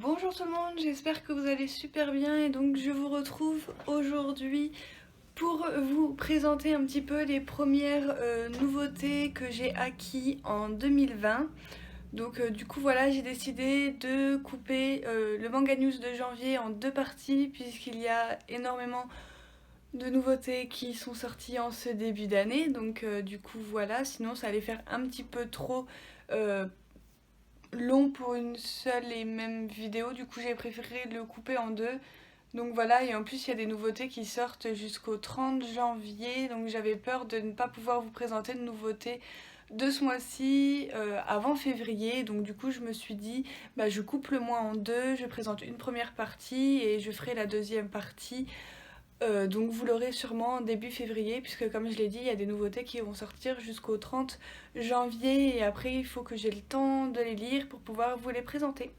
Bonjour tout le monde, j'espère que vous allez super bien et donc je vous retrouve aujourd'hui pour vous présenter un petit peu les premières nouveautés que j'ai acquis en 2020. Donc du coup voilà, j'ai décidé de couper le manga news de janvier en deux parties puisqu'il y a énormément de nouveautés qui sont sorties en ce début d'année. Donc du coup voilà, sinon ça allait faire un petit peu trop euh, long pour une seule et même vidéo, du coup j'ai préféré le couper en deux. Donc voilà, et en plus il y a des nouveautés qui sortent jusqu'au 30 janvier, donc j'avais peur de ne pas pouvoir vous présenter de nouveautés de ce mois-ci avant février, donc du coup je me suis dit bah je coupe le mois en deux, je présente une première partie et je ferai la deuxième partie. Donc vous l'aurez sûrement début février, puisque comme je l'ai dit, il y a des nouveautés qui vont sortir jusqu'au 30 janvier et après il faut que j'ai le temps de les lire pour pouvoir vous les présenter.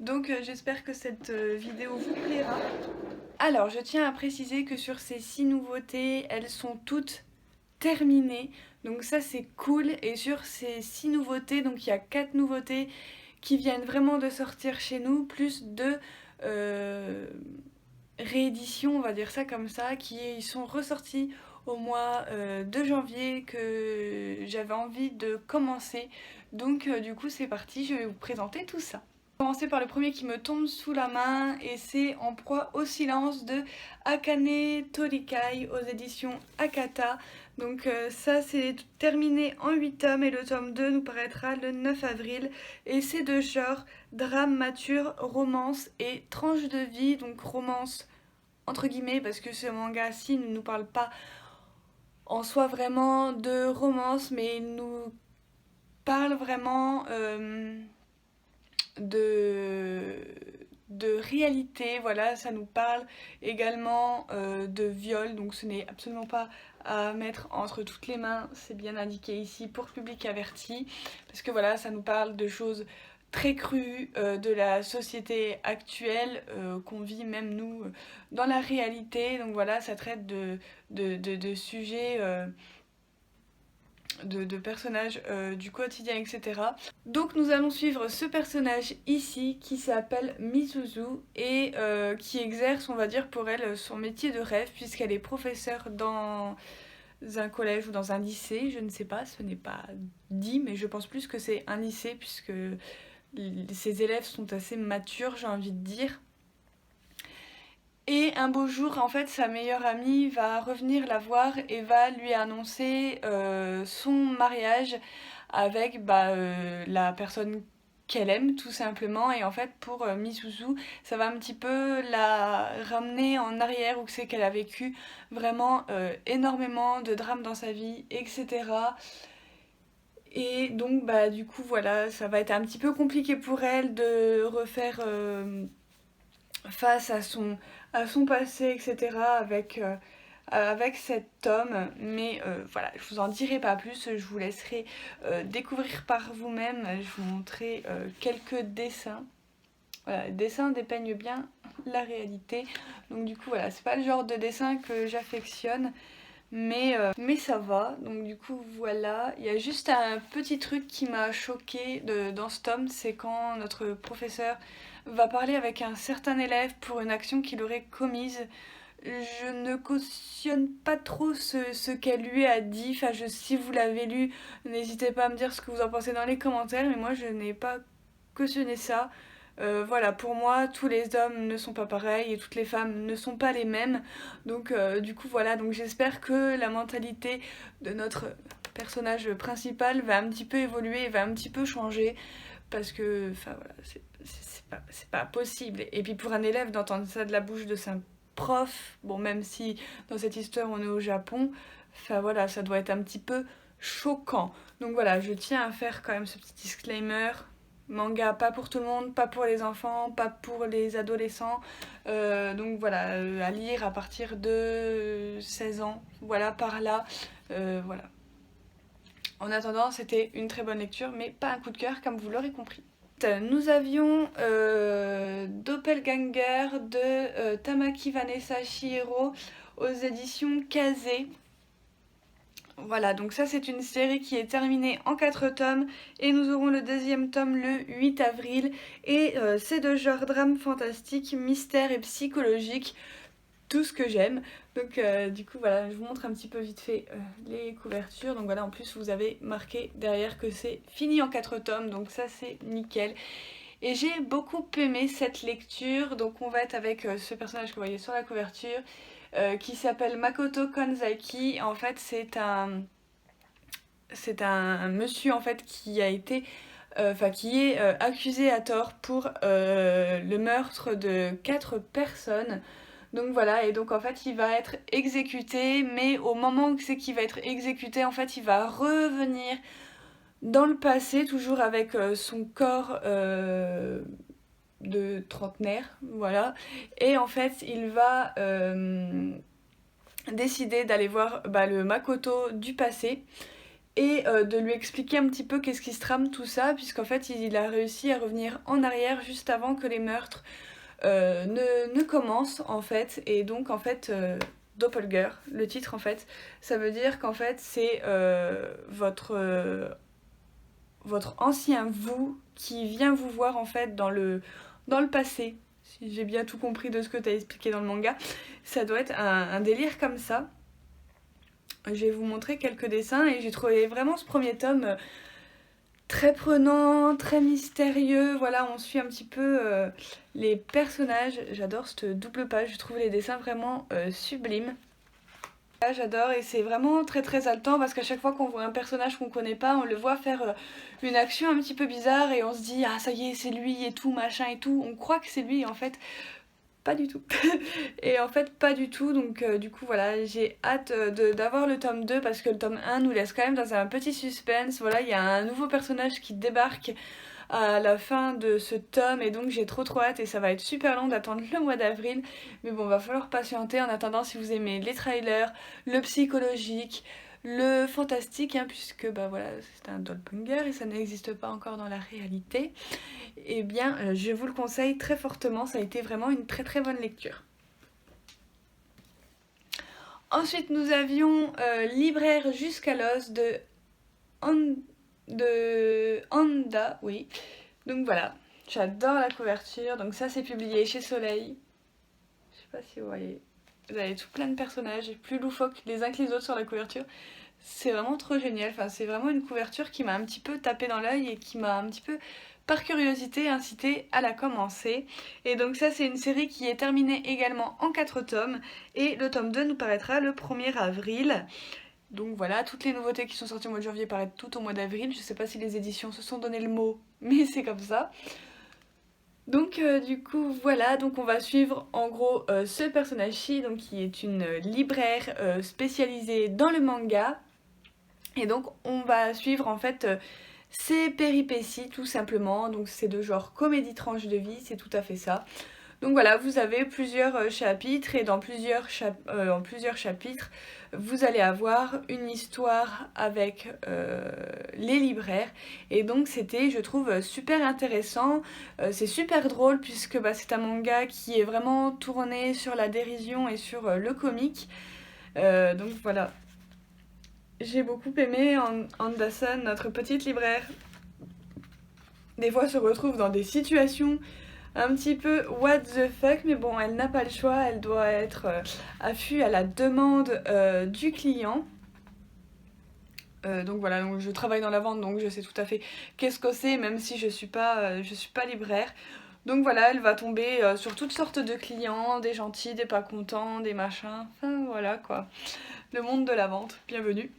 Donc j'espère que cette vidéo vous plaira. Alors je tiens à préciser que sur ces 6 nouveautés, elles sont toutes terminées. Donc ça c'est cool. Et sur ces 6 nouveautés, donc il y a 4 nouveautés qui viennent vraiment de sortir chez nous, plus 2 rééditions, on va dire ça comme ça, qui sont ressorties au mois de janvier que j'avais envie de commencer. Donc du coup c'est parti, je vais vous présenter tout ça. Je vais commencer par le premier qui me tombe sous la main et c'est En proie au silence de Akane Torikai aux éditions Akata. Donc ça c'est terminé en 8 tomes et le tome 2 nous paraîtra le 9 avril. Et c'est de genre drame mature, romance et tranche de vie. Donc romance entre guillemets parce que ce manga-ci ne nous parle pas en soi vraiment de romance mais il nous parle vraiment de réalité, voilà, ça nous parle également de viol, donc ce n'est absolument pas à mettre entre toutes les mains, c'est bien indiqué ici pour public averti, parce que voilà, ça nous parle de choses très crues de la société actuelle qu'on vit même nous dans la réalité, donc voilà, ça traite de sujets de personnages du quotidien, etc. Donc nous allons suivre ce personnage ici qui s'appelle Misuzu et qui exerce, on va dire pour elle, son métier de rêve puisqu'elle est professeure dans un collège ou dans un lycée, je ne sais pas, ce n'est pas dit, mais je pense plus que c'est un lycée puisque ses élèves sont assez matures, j'ai envie de dire. Et un beau jour, en fait, sa meilleure amie va revenir la voir et va lui annoncer son mariage avec la personne qu'elle aime, tout simplement. Et en fait, pour Misuzu, ça va un petit peu la ramener en arrière où c'est qu'elle a vécu vraiment énormément de drames dans sa vie, etc. Et donc, bah, du coup, voilà, ça va être un petit peu compliqué pour elle de refaire face à son passé, etc. Avec cet homme. Mais voilà, je vous en dirai pas plus, je vous laisserai découvrir par vous-même. Je vous montrerai quelques dessins. Voilà, les dessins dépeignent bien la réalité. Donc du coup, voilà, c'est pas le genre de dessin que j'affectionne. Mais ça va, donc du coup voilà, il y a juste un petit truc qui m'a choquée dans ce tome, c'est quand notre professeur va parler avec un certain élève pour une action qu'il aurait commise. Je ne cautionne pas trop ce qu'elle lui a dit, enfin si vous l'avez lu, n'hésitez pas à me dire ce que vous en pensez dans les commentaires, mais moi je n'ai pas cautionné ça. Voilà, pour moi, tous les hommes ne sont pas pareils et toutes les femmes ne sont pas les mêmes. Donc, du coup, voilà. Donc, j'espère que la mentalité de notre personnage principal va un petit peu évoluer et va un petit peu changer. Parce que, enfin, voilà, c'est pas possible. Et puis, pour un élève, d'entendre ça de la bouche de son prof, bon, même si dans cette histoire on est au Japon, enfin, voilà, ça doit être un petit peu choquant. Donc, voilà, je tiens à faire quand même ce petit disclaimer. Manga pas pour tout le monde, pas pour les enfants, pas pour les adolescents. Donc voilà, à lire à partir de 16 ans, voilà, par là. Voilà. En attendant, c'était une très bonne lecture, mais pas un coup de cœur, comme vous l'aurez compris. Nous avions Doppelganger de Tamaki Vanessa Chihiro aux éditions Kazé. Voilà, donc ça c'est une série qui est terminée en 4 tomes et nous aurons le deuxième tome le 8 avril et c'est de genre drame fantastique, mystère et psychologique, tout ce que j'aime. Donc du coup voilà, je vous montre un petit peu vite fait les couvertures. Donc voilà, en plus vous avez marqué derrière que c'est fini en 4 tomes, donc ça c'est nickel. Et j'ai beaucoup aimé cette lecture, donc on va être avec ce personnage que vous voyez sur la couverture, qui s'appelle Makoto Kanzaki. En fait c'est un monsieur en fait qui a été qui est accusé à tort pour le meurtre de 4 personnes. Donc voilà, et donc en fait il va être exécuté, mais au moment où c'est qu'il va être exécuté, en fait il va revenir dans le passé, toujours avec son corps de trentenaire, voilà. Et en fait il va décider d'aller voir le Makoto du passé et de lui expliquer un petit peu qu'est-ce qui se trame tout ça, puisqu'en fait il a réussi à revenir en arrière juste avant que les meurtres ne commencent en fait, et donc en fait Doppelganger, le titre en fait, ça veut dire qu'en fait c'est votre ancien vous qui vient vous voir en fait dans le passé. Si j'ai bien tout compris de ce que tu as expliqué dans le manga, ça doit être un délire comme ça. Je vais vous montrer quelques dessins et j'ai trouvé vraiment ce premier tome très prenant, très mystérieux. Voilà, on suit un petit peu les personnages. J'adore cette double page, je trouve les dessins vraiment sublimes. Là, j'adore, et c'est vraiment très très haletant parce qu'à chaque fois qu'on voit un personnage qu'on connaît pas, on le voit faire une action un petit peu bizarre et on se dit ah ça y est c'est lui et tout machin et tout. On croit que c'est lui et en fait pas du tout. Et en fait pas du tout, donc du coup voilà, j'ai hâte d'avoir le tome 2 parce que le tome 1 nous laisse quand même dans un petit suspense. Voilà, il y a un nouveau personnage qui débarque à la fin de ce tome et donc j'ai trop hâte, et ça va être super long d'attendre le mois d'avril, mais bon va falloir patienter. En attendant, si vous aimez les trailers, le psychologique, le fantastique, hein, puisque voilà, c'est un doppelganger et ça n'existe pas encore dans la réalité, et bien je vous le conseille très fortement, ça a été vraiment une très très bonne lecture. Ensuite nous avions Libraire jusqu'à l'os de Anda, oui. Donc voilà, j'adore la couverture. Donc ça c'est publié chez Soleil. Je sais pas si vous voyez. Vous avez tout plein de personnages, plus loufoques les uns que les autres sur la couverture. C'est vraiment trop génial. Enfin, c'est vraiment une couverture qui m'a un petit peu tapé dans l'œil et qui m'a un petit peu, par curiosité, incité à la commencer. Et donc ça c'est une série qui est terminée également en 4 tomes. Et le tome 2 nous paraîtra le 1er avril. Donc voilà, toutes les nouveautés qui sont sorties au mois de janvier paraissent toutes au mois d'avril. Je sais pas si les éditions se sont donné le mot, mais c'est comme ça. Donc du coup voilà, donc on va suivre en gros ce personnage-ci, donc qui est une libraire spécialisée dans le manga. Et donc on va suivre en fait ses péripéties tout simplement. Donc c'est de genre comédie tranche de vie, c'est tout à fait ça. Donc voilà, vous avez plusieurs chapitres et dans plusieurs chapitres, vous allez avoir une histoire avec les libraires. Et donc c'était, je trouve, super intéressant. C'est super drôle puisque c'est un manga qui est vraiment tourné sur la dérision et sur le comique. Donc voilà, j'ai beaucoup aimé Anderson, notre petite libraire. Des fois se retrouve dans des situations un petit peu what the fuck, mais bon, elle n'a pas le choix, elle doit être affût à la demande du client. Donc voilà, donc je travaille dans la vente, donc je sais tout à fait qu'est-ce que c'est, même si je suis pas libraire. Donc voilà, elle va tomber sur toutes sortes de clients, des gentils, des pas contents, des machins, enfin voilà quoi. Le monde de la vente, bienvenue.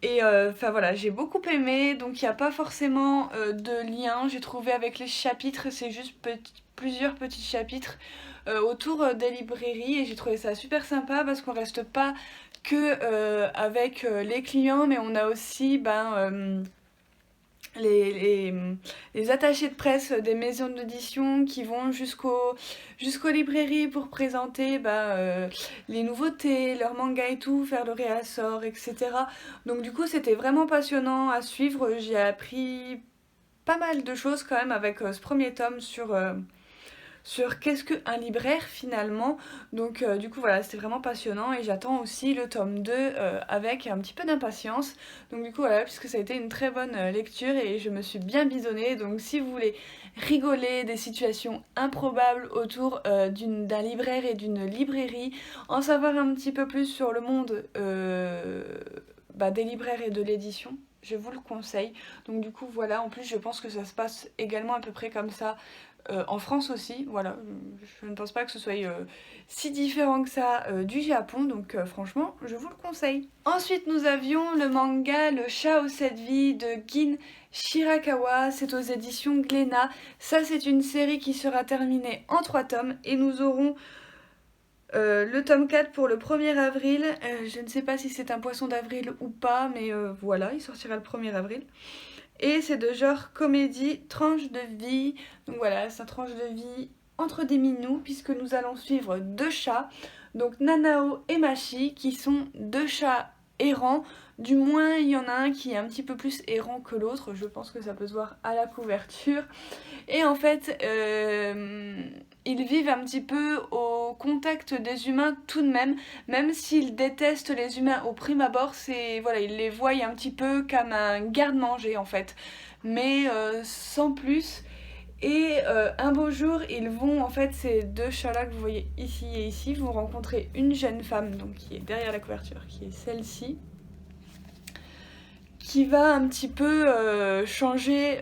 Et enfin voilà, j'ai beaucoup aimé, donc il n'y a pas forcément de lien, j'ai trouvé avec les chapitres, c'est juste plusieurs petits chapitres autour des librairies, et j'ai trouvé ça super sympa parce qu'on reste pas que avec les clients, mais on a aussi les attachés de presse des maisons d'édition qui vont jusqu'aux librairies pour présenter les nouveautés, leurs mangas et tout, faire le réassort, etc. Donc du coup c'était vraiment passionnant à suivre, j'ai appris pas mal de choses quand même avec ce premier tome sur qu'est-ce qu'un libraire finalement. Donc du coup voilà, c'était vraiment passionnant et j'attends aussi le tome 2 avec un petit peu d'impatience. Donc du coup voilà, puisque ça a été une très bonne lecture et je me suis bien bisonnée. Donc si vous voulez rigoler des situations improbables autour d'un libraire et d'une librairie, en savoir un petit peu plus sur le monde des libraires et de l'édition, je vous le conseille. Donc du coup voilà, en plus je pense que ça se passe également à peu près comme ça en France aussi, voilà, je ne pense pas que ce soit si différent que ça du Japon, donc franchement, je vous le conseille. Ensuite, nous avions le manga Le chat aux 7 vies de Gin Shirakawa, c'est aux éditions Glénat. Ça, c'est une série qui sera terminée en 3 tomes et nous aurons le tome 4 pour le 1er avril. Je ne sais pas si c'est un poisson d'avril ou pas, mais voilà, il sortira le 1er avril. Et c'est de genre comédie, tranche de vie. Donc voilà, c'est une tranche de vie entre des minous, puisque nous allons suivre 2 chats. Donc Nanao et Machi, qui sont 2 chats errants. Du moins, il y en a un qui est un petit peu plus errant que l'autre. Je pense que ça peut se voir à la couverture. Et en fait, ils vivent un petit peu au contact des humains tout de même. Même s'ils détestent les humains au prime abord, voilà, ils les voient un petit peu comme un garde-manger en fait. Mais sans plus. Et un beau jour, ils vont, en fait, ces 2 chats-là que vous voyez ici et ici, vont rencontrer une jeune femme, donc qui est derrière la couverture, qui est celle-ci, qui va un petit peu changer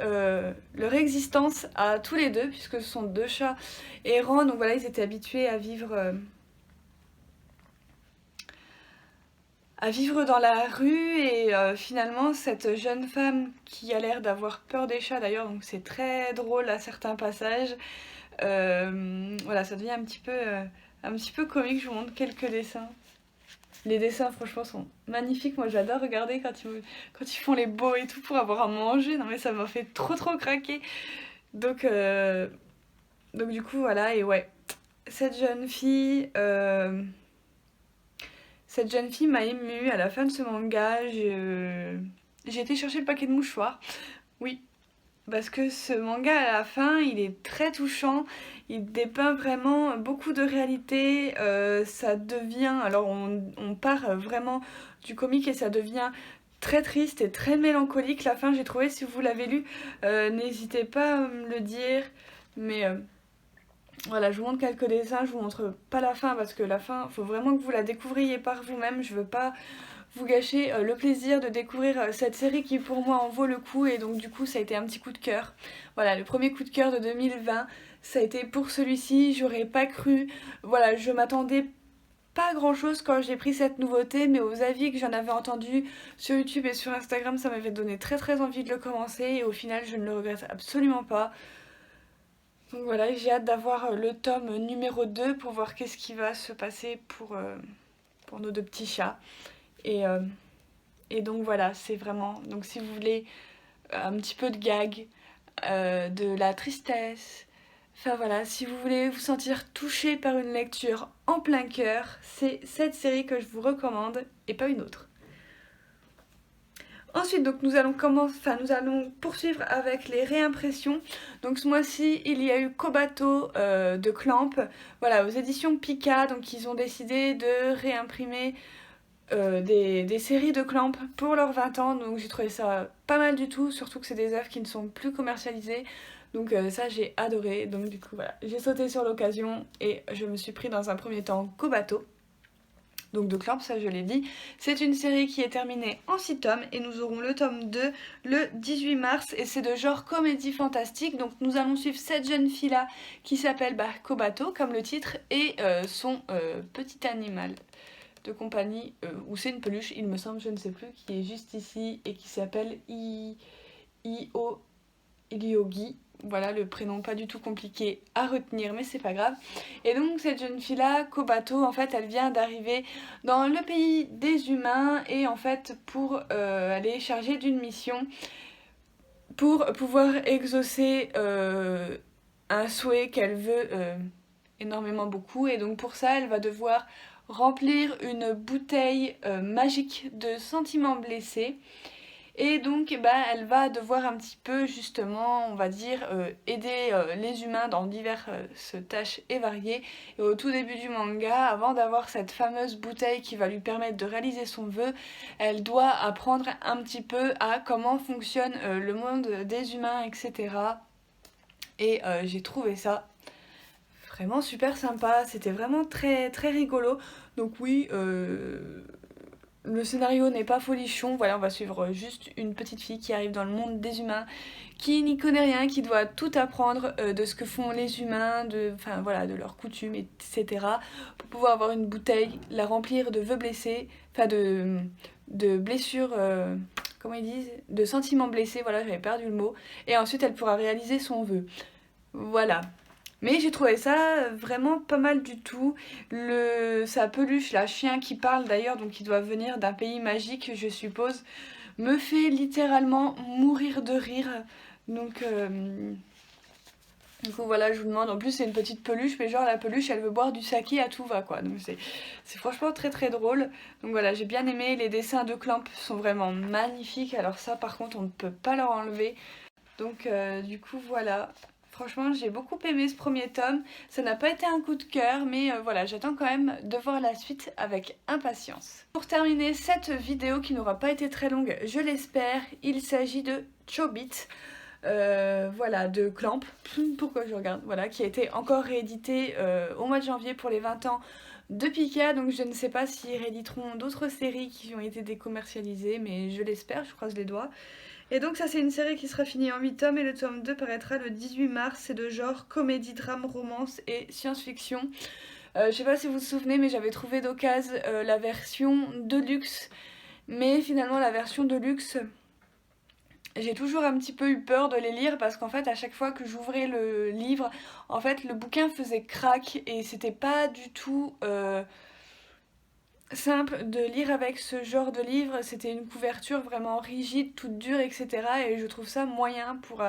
leur existence à tous les deux, puisque ce sont 2 chats errants, donc voilà, ils étaient habitués à vivre dans la rue, et finalement cette jeune femme qui a l'air d'avoir peur des chats d'ailleurs, donc c'est très drôle à certains passages, voilà, ça devient un petit peu comique. Je vous montre quelques dessins. Les dessins franchement sont magnifiques, moi j'adore regarder quand ils font les beaux et tout pour avoir à manger, non mais ça m'a fait trop craquer. Donc, donc du coup voilà, et ouais, cette jeune fille... Cette jeune fille m'a émue à la fin de ce manga. J'ai été chercher le paquet de mouchoirs. Oui, parce que ce manga à la fin, il est très touchant. Il dépeint vraiment beaucoup de réalité. Ça devient... Alors on part vraiment du comique et ça devient très triste et très mélancolique. La fin, j'ai trouvé, si vous l'avez lu, n'hésitez pas à me le dire. Mais... voilà, je vous montre quelques dessins, je vous montre pas la fin parce que la fin, faut vraiment que vous la découvriez par vous-même. Je veux pas vous gâcher le plaisir de découvrir cette série qui pour moi en vaut le coup, et donc du coup ça a été un petit coup de cœur. Voilà, le premier coup de cœur de 2020, ça a été pour celui-ci. J'aurais pas cru, voilà, je m'attendais pas à grand chose quand j'ai pris cette nouveauté, mais aux avis que j'en avais entendus sur YouTube et sur Instagram, ça m'avait donné très envie de le commencer, et au final je ne le regrette absolument pas. Donc voilà, j'ai hâte d'avoir le tome numéro 2 pour voir qu'est-ce qui va se passer pour nos 2 petits chats. Et donc voilà, c'est vraiment... Donc si vous voulez un petit peu de gag, de la tristesse, enfin voilà, si vous voulez vous sentir touché par une lecture en plein cœur, c'est cette série que je vous recommande et pas une autre. Ensuite, donc nous allons poursuivre avec les réimpressions. Donc ce mois-ci, il y a eu Kobato de Clamp, voilà, aux éditions Pika. Donc ils ont décidé de réimprimer des séries de Clamp pour leurs 20 ans. Donc j'ai trouvé ça pas mal du tout, surtout que c'est des œuvres qui ne sont plus commercialisées. Donc ça j'ai adoré. Donc du coup voilà, j'ai sauté sur l'occasion et je me suis pris dans un premier temps Kobato. Donc de Clamp, ça je l'ai dit. C'est une série qui est terminée en 6 tomes et nous aurons le tome 2 le 18 mars, et c'est de genre comédie fantastique. Donc nous allons suivre cette jeune fille là qui s'appelle Kobato comme le titre, et son petit animal de compagnie, ou c'est une peluche il me semble, je ne sais plus, qui est juste ici et qui s'appelle Iliogi. Voilà, le prénom pas du tout compliqué à retenir, mais c'est pas grave. Et donc cette jeune fille là, Kobato, en fait elle vient d'arriver dans le pays des humains, et en fait elle est chargée d'une mission pour pouvoir exaucer un souhait qu'elle veut énormément beaucoup. Et donc pour ça elle va devoir remplir une bouteille magique de sentiments blessés. Et donc elle va devoir un petit peu justement, on va dire, aider les humains dans diverses tâches et variées. Et au tout début du manga, avant d'avoir cette fameuse bouteille qui va lui permettre de réaliser son vœu, elle doit apprendre un petit peu à comment fonctionne le monde des humains, etc. Et j'ai trouvé ça vraiment super sympa, c'était vraiment très très rigolo. Donc oui, le scénario n'est pas folichon, voilà, on va suivre juste une petite fille qui arrive dans le monde des humains, qui n'y connaît rien, qui doit tout apprendre de ce que font les humains, enfin voilà, de leurs coutumes, etc. pour pouvoir avoir une bouteille, la remplir de vœux blessés, enfin de blessures, comment ils disent, de sentiments blessés, voilà, j'avais perdu le mot, et ensuite elle pourra réaliser son vœu. Voilà. Mais j'ai trouvé ça vraiment pas mal du tout. Sa peluche, la chien qui parle d'ailleurs, donc qui doit venir d'un pays magique, je suppose, me fait littéralement mourir de rire. Donc, du coup voilà, je vous demande, en plus c'est une petite peluche, mais genre la peluche elle veut boire du saké à tout va quoi. Donc c'est franchement très très drôle. Donc voilà, j'ai bien aimé, les dessins de Clamp sont vraiment magnifiques. Alors ça par contre on ne peut pas leur enlever. Donc du coup voilà. Franchement, j'ai beaucoup aimé ce premier tome. Ça n'a pas été un coup de cœur, mais voilà, j'attends quand même de voir la suite avec impatience. Pour terminer cette vidéo qui n'aura pas été très longue, je l'espère, il s'agit de Chobit, voilà, de Clamp, pourquoi je regarde, voilà, qui a été encore réédité au mois de janvier pour les 20 ans de Pika, donc je ne sais pas s'ils rééditeront d'autres séries qui ont été décommercialisées, mais je l'espère, je croise les doigts. Et donc ça c'est une série qui sera finie en 8 tomes et le tome 2 paraîtra le 18 mars, c'est de genre comédie, drame, romance et science-fiction. Je sais pas si vous vous souvenez mais j'avais trouvé d'occasion la version de luxe, mais finalement la version de luxe, j'ai toujours un petit peu eu peur de les lire parce qu'en fait à chaque fois que j'ouvrais le livre, en fait le bouquin faisait crack et c'était pas du tout simple de lire avec ce genre de livre, c'était une couverture vraiment rigide, toute dure, etc. Et je trouve ça moyen pour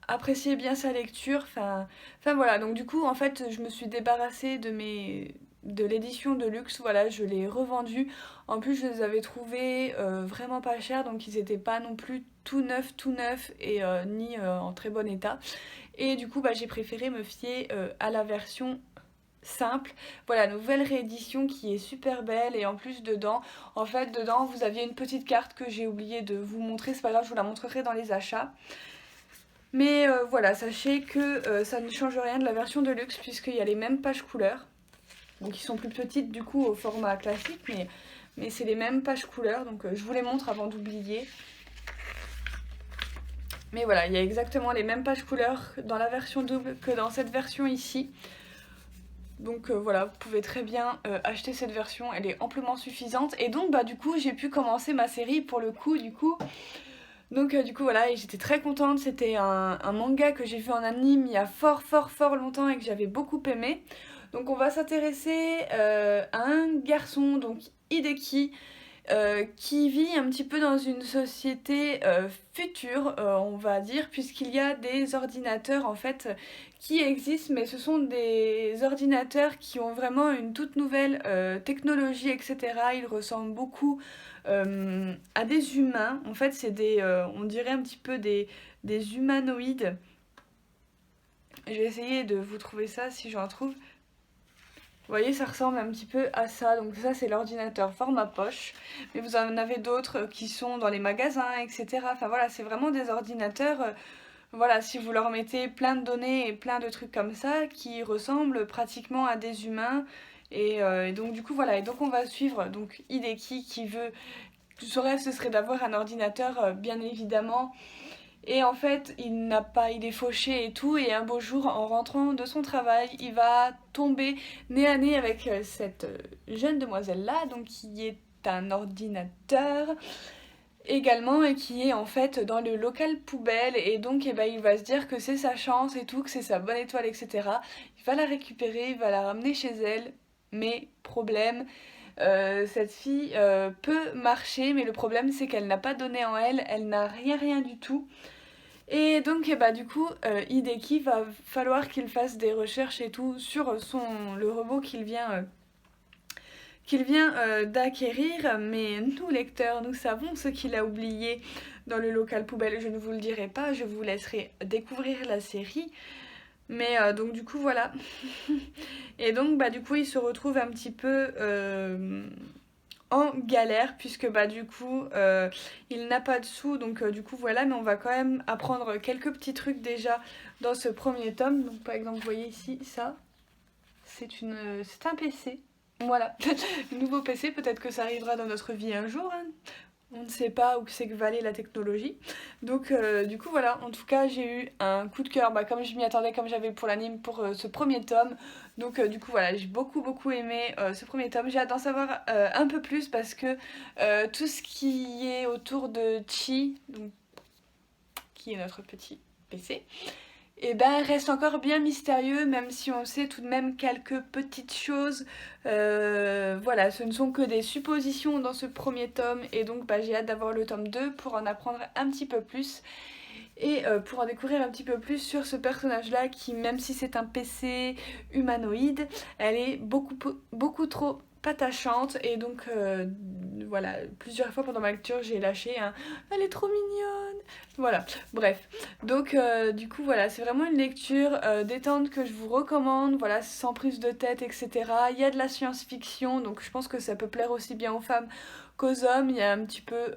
apprécier bien sa lecture. Enfin voilà, donc du coup en fait je me suis débarrassée de l'édition de luxe, voilà, je l'ai revendue. En plus je les avais trouvés vraiment pas chers, donc ils étaient pas non plus tout neufs et ni en très bon état. Et du coup j'ai préféré me fier à la version simple. Voilà, nouvelle réédition qui est super belle et en plus dedans, en fait dedans vous aviez une petite carte que j'ai oublié de vous montrer, c'est pas grave, je vous la montrerai dans les achats. Mais voilà, sachez que ça ne change rien de la version de luxe puisqu'il y a les mêmes pages couleurs. Donc ils sont plus petites du coup au format classique, mais c'est les mêmes pages couleurs, donc je vous les montre avant d'oublier. Mais voilà, il y a exactement les mêmes pages couleurs dans la version double que dans cette version ici. Donc voilà, vous pouvez très bien acheter cette version, elle est amplement suffisante. Et donc du coup j'ai pu commencer ma série pour le coup du coup. Donc du coup voilà, et j'étais très contente, c'était un manga que j'ai vu en anime il y a fort longtemps et que j'avais beaucoup aimé. Donc on va s'intéresser à un garçon, donc Hideki, qui vit un petit peu dans une société future, on va dire, puisqu'il y a des ordinateurs en fait qui existent, mais ce sont des ordinateurs qui ont vraiment une toute nouvelle technologie, etc. Ils ressemblent beaucoup à des humains. En fait, c'est on dirait un petit peu des humanoïdes. Je vais essayer de vous trouver ça si j'en trouve. Vous voyez, ça ressemble un petit peu à ça. Donc ça, c'est l'ordinateur format poche. Mais vous en avez d'autres qui sont dans les magasins, etc. Enfin voilà, c'est vraiment des ordinateurs, voilà, si vous leur mettez plein de données et plein de trucs comme ça, qui ressemblent pratiquement à des humains. Et donc du coup, voilà. Et donc on va suivre donc Hideki qui veut... Son rêve, ce serait d'avoir un ordinateur, bien évidemment. Et en fait, il est fauché et tout, et un beau jour, en rentrant de son travail, il va tomber nez à nez avec cette jeune demoiselle-là, donc qui est un ordinateur également, et qui est en fait dans le local poubelle, et donc il va se dire que c'est sa chance et tout, que c'est sa bonne étoile, etc. Il va la récupérer, il va la ramener chez elle, mais problème... cette fille peut marcher, mais le problème c'est qu'elle n'a pas de données en elle, elle n'a rien du tout. Et donc du coup Hideki va falloir qu'il fasse des recherches et tout sur le robot qu'il vient d'acquérir, mais nous lecteurs, nous savons ce qu'il a oublié dans le local poubelle. Je ne vous le dirai pas, je vous laisserai découvrir la série. Mais donc du coup voilà. Et donc bah du coup il se retrouve un petit peu en galère puisque bah du coup il n'a pas de sous, donc du coup voilà, mais on va quand même apprendre quelques petits trucs déjà dans ce premier tome. Donc par exemple vous voyez ici ça, c'est un PC. Voilà, nouveau PC, peut-être que ça arrivera dans notre vie un jour, hein. On ne sait pas où c'est que va aller la technologie. Donc du coup voilà, en tout cas j'ai eu un coup de cœur, bah, comme je m'y attendais, comme j'avais pour l'anime, pour ce premier tome. Donc du coup voilà, j'ai beaucoup aimé ce premier tome. J'ai hâte d'en savoir un peu plus parce que tout ce qui est autour de Chi, donc, qui est notre petit PC, et ben reste encore bien mystérieux, même si on sait tout de même quelques petites choses. Voilà, ce ne sont que des suppositions dans ce premier tome, et donc bah, j'ai hâte d'avoir le tome 2 pour en apprendre un petit peu plus. Et pour en découvrir un petit peu plus sur ce personnage-là qui, même si c'est un PC humanoïde, elle est beaucoup trop attachante. Et donc voilà, plusieurs fois pendant ma lecture j'ai lâché un elle est trop mignonne, voilà, bref. Donc du coup voilà, c'est vraiment une lecture détente que je vous recommande, voilà, sans prise de tête, etc. Il y a de la science-fiction, donc je pense que ça peut plaire aussi bien aux femmes qu'aux hommes. Il y a un petit peu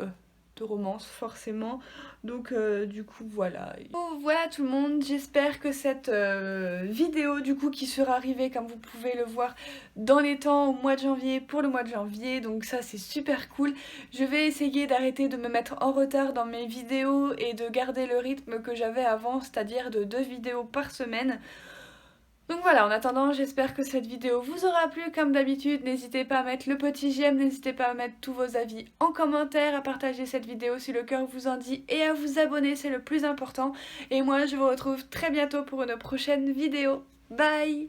de romance forcément, donc du coup voilà. Voilà tout le monde, j'espère que cette vidéo du coup qui sera arrivée, comme vous pouvez le voir, dans les temps au mois de janvier, pour le mois de janvier, donc ça c'est super cool. Je vais essayer d'arrêter de me mettre en retard dans mes vidéos et de garder le rythme que j'avais avant, c'est-à-dire de 2 vidéos par semaine. Donc voilà, en attendant, j'espère que cette vidéo vous aura plu. Comme d'habitude, n'hésitez pas à mettre le petit j'aime, n'hésitez pas à mettre tous vos avis en commentaire, à partager cette vidéo si le cœur vous en dit et à vous abonner, c'est le plus important. Et moi, je vous retrouve très bientôt pour une prochaine vidéo. Bye!